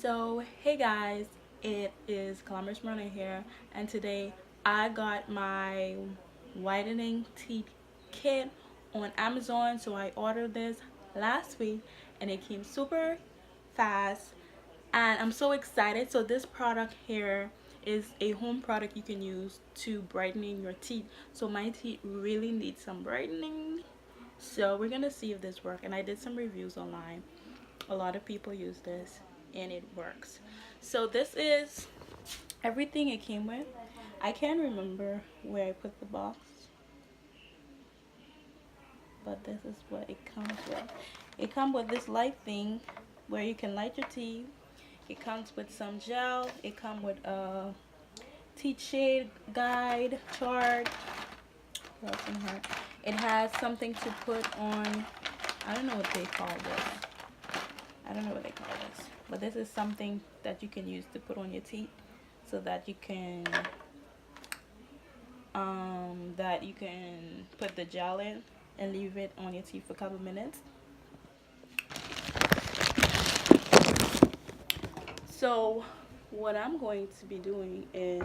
So hey guys, it is GlamorousMorana here, and today I got my whitening teeth kit on Amazon. So I ordered this last week and it came super fast and I'm so excited. So this product here is a home product you can use to brightening your teeth. So my teeth really need some brightening, so we're gonna see if this works. And I did some reviews online. A lot of people use this and it works. So this is everything it came with. I can't remember where I put the box, but this is what it comes with. It comes with this light thing where you can light your teeth. It comes with some gel. It comes with a teeth shade guide chart. What else in here? It has something to put on. I don't know what they call this. I don't know what they call this, but this is something that you can use to put on your teeth so that you can put the gel in and leave it on your teeth for a couple minutes. So what I'm going to be doing is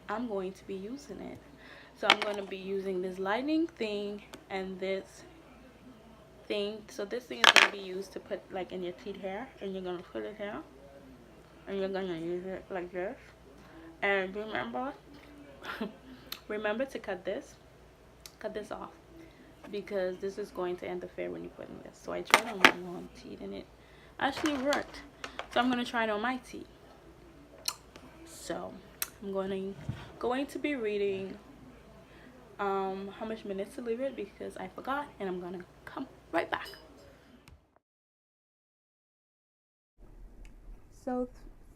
I'm going to be using it. So I'm going to be using this lighting thing and this thing. So this thing is going to be used to put like in your teeth hair, and you're going to put it here and you're going to use it like this. And remember to cut this off, because this is going to interfere when you put in this. So I tried on my own teeth and it actually worked. So I'm going to try it on my teeth. So I'm going to be reading how much minutes to leave it, because I forgot, and I'm going to come right back. So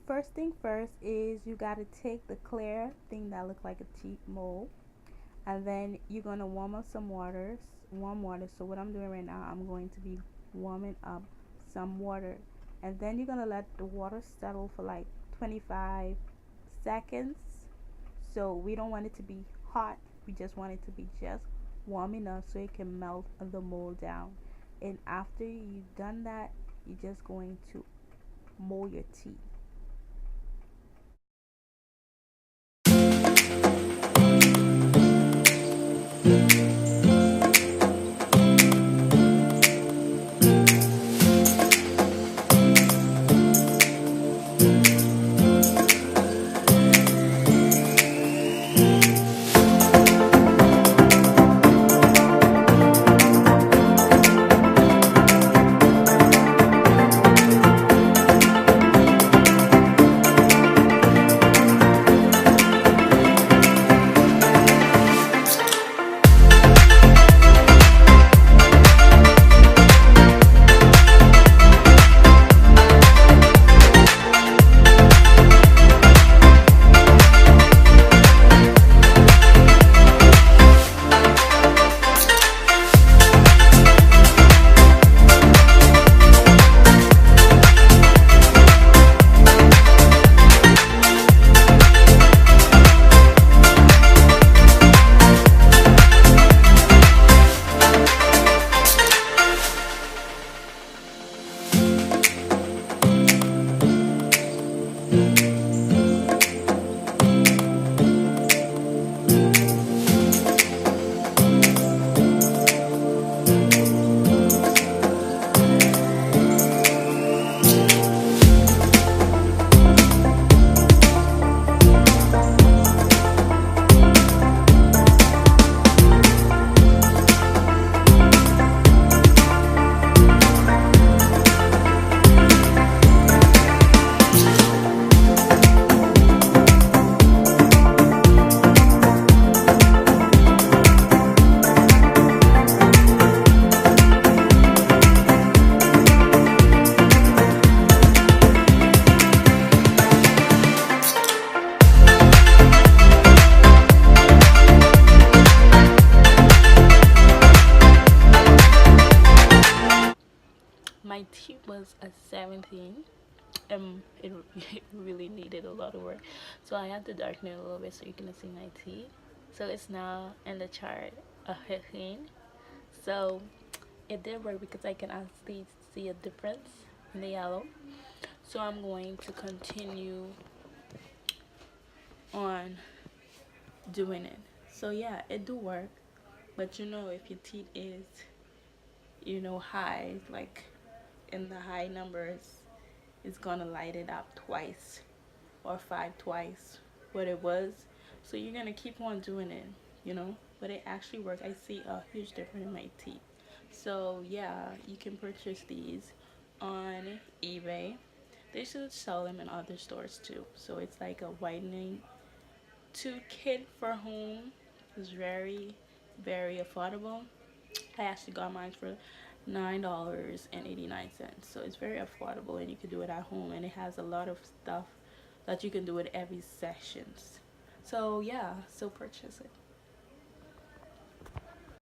first thing first is you got to take the clear thing that looks like a teeth mold, and then you're going to warm up some warm water. So what I'm doing right now, I'm going to be warming up some water, and then you're going to let the water settle for like 25 seconds. So we don't want it to be hot, we just want it to be just warm enough so it can melt the mold down. And after you've done that, you're just going to mold your teeth. My teeth was a 17. It really needed a lot of work, so I had to darken it a little bit so you can see my teeth. So it's now in the chart a 15. So it did work because I can actually see a difference in the yellow. So I'm going to continue on doing it. So yeah, it do work. But you know, if your teeth is, you know, high, like in the high numbers, it's gonna light it up twice or 5 twice what it was. So you're gonna keep on doing it, you know. But it actually works. I see a huge difference in my teeth. So yeah, you can purchase these on eBay. They should sell them in other stores too. So it's like a whitening tooth kit for home. It's very, very affordable. I actually got mine for $9.89. So it's very affordable and you can do it at home, and it has a lot of stuff that you can do with every sessions. So yeah, so purchase it.